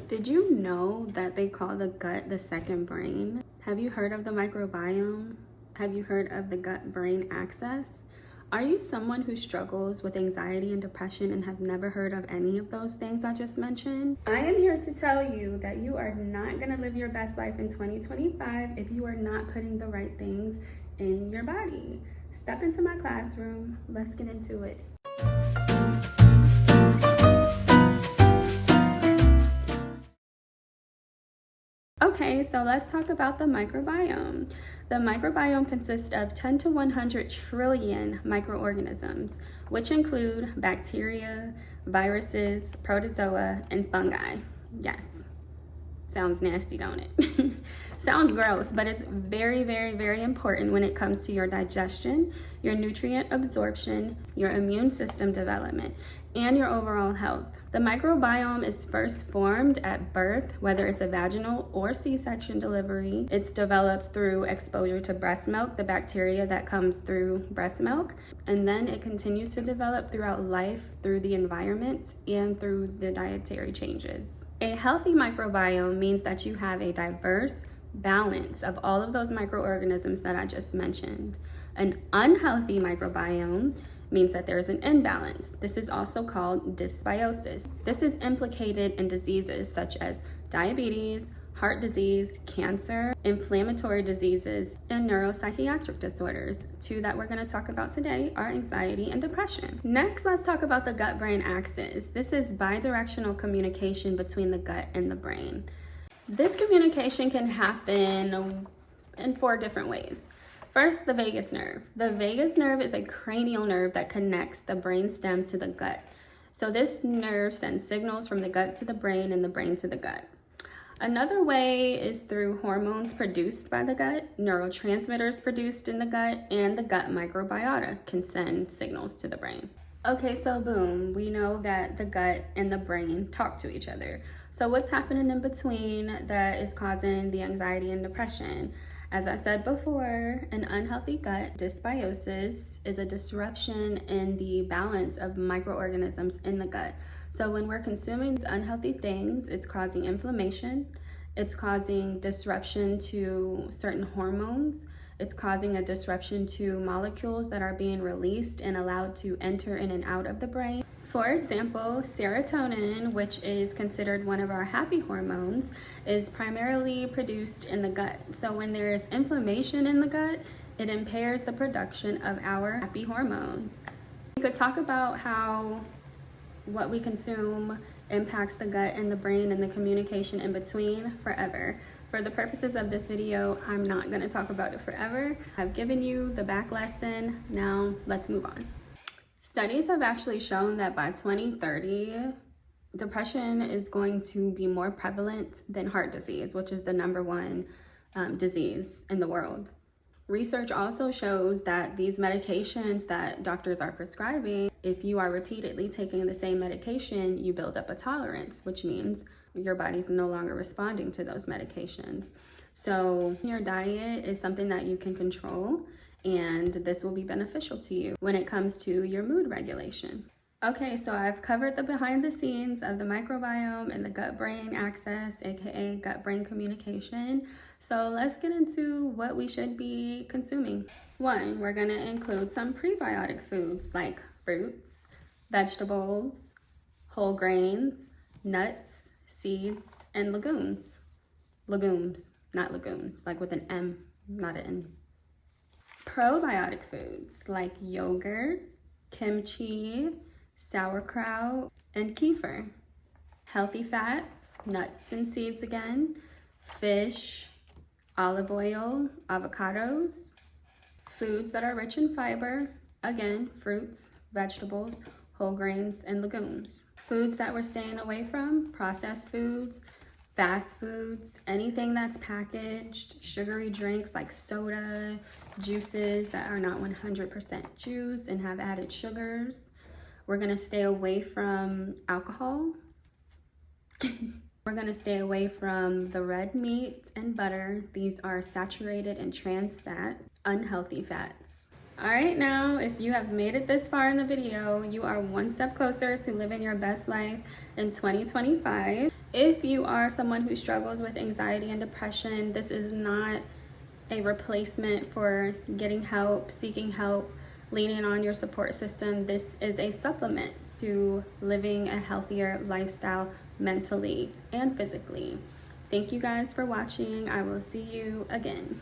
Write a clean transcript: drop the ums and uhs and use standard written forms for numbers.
Did you know that they call the gut the second brain? Have you heard of the microbiome? Have you heard of the gut-brain axis? Are you someone who struggles with anxiety and depression and have never heard of any of those things I just mentioned? I am here to tell you that you are not gonna live your best life in 2025 if you are not putting the right things in your body. Step into my classroom, let's get into it. Okay, so let's talk about the microbiome. The microbiome consists of 10 to 100 trillion microorganisms, which include bacteria, viruses, protozoa, and fungi. Yes, sounds nasty, don't it? Sounds gross, but it's very, very, very important when it comes to your digestion, your nutrient absorption, your immune system development, and your overall health. The microbiome is first formed at birth, whether it's a vaginal or C-section delivery. It's developed through exposure to breast milk, the bacteria that comes through breast milk, and then it continues to develop throughout life through the environment and through the dietary changes. A healthy microbiome means that you have a diverse balance of all of those microorganisms that I just mentioned. An unhealthy microbiome means that there is an imbalance. This is also called dysbiosis. This is implicated in diseases such as diabetes, heart disease, cancer, inflammatory diseases, and neuropsychiatric disorders. Two that we're going to talk about today are anxiety and depression. Next, let's talk about the gut-brain axis. This is bidirectional communication between the gut and the brain. This communication can happen in 4 different ways. First, the vagus nerve. The vagus nerve is a cranial nerve that connects the brainstem to the gut. So this nerve sends signals from the gut to the brain and the brain to the gut. Another way is through hormones produced by the gut, neurotransmitters produced in the gut, and the gut microbiota can send signals to the brain. Okay, so boom, we know that the gut and the brain talk to each other. So what's happening in between that is causing the anxiety and depression? As I said before, an unhealthy gut, dysbiosis, is a disruption in the balance of microorganisms in the gut. So when we're consuming these unhealthy things, it's causing inflammation, it's causing disruption to certain hormones, it's causing a disruption to molecules that are being released and allowed to enter in and out of the brain. For example, serotonin, which is considered one of our happy hormones, is primarily produced in the gut. So when there is inflammation in the gut, it impairs the production of our happy hormones. We could talk about how what we consume impacts the gut and the brain and the communication in between forever. For the purposes of this video, I'm not going to talk about it forever. I've given you the back lesson. Now let's move on. Studies have actually shown that by 2030, depression is going to be more prevalent than heart disease, which is the #1 disease in the world. Research also shows that these medications that doctors are prescribing, if you are repeatedly taking the same medication, you build up a tolerance, which means your body's no longer responding to those medications. So your diet is something that you can control, and this will be beneficial to you when it comes to your mood regulation. Okay, so I've covered the behind the scenes of the microbiome and the gut-brain axis, aka gut-brain communication. So let's get into what we should be consuming. 1, we're gonna include some prebiotic foods like fruits, vegetables, whole grains, nuts, seeds, and legumes. Legumes, not lagoons, like with an M, not an N. Probiotic foods like yogurt, kimchi, sauerkraut, and kefir. Healthy fats, nuts and seeds again, fish, olive oil, avocados. Foods that are rich in fiber, again, fruits, vegetables, whole grains, and legumes. Foods that we're staying away from, processed foods, fast foods, anything that's packaged, sugary drinks like soda, juices that are not 100% juice and have added sugars. We're gonna stay away from alcohol. We're gonna stay away from the red meat and butter. These are saturated and trans fat, unhealthy fats. All right, now, if you have made it this far in the video, you are one step closer to living your best life in 2025. If you are someone who struggles with anxiety and depression, this is not a replacement for getting help, seeking help, leaning on your support system. This is a supplement to living a healthier lifestyle mentally and physically. Thank you guys for watching. I will see you again.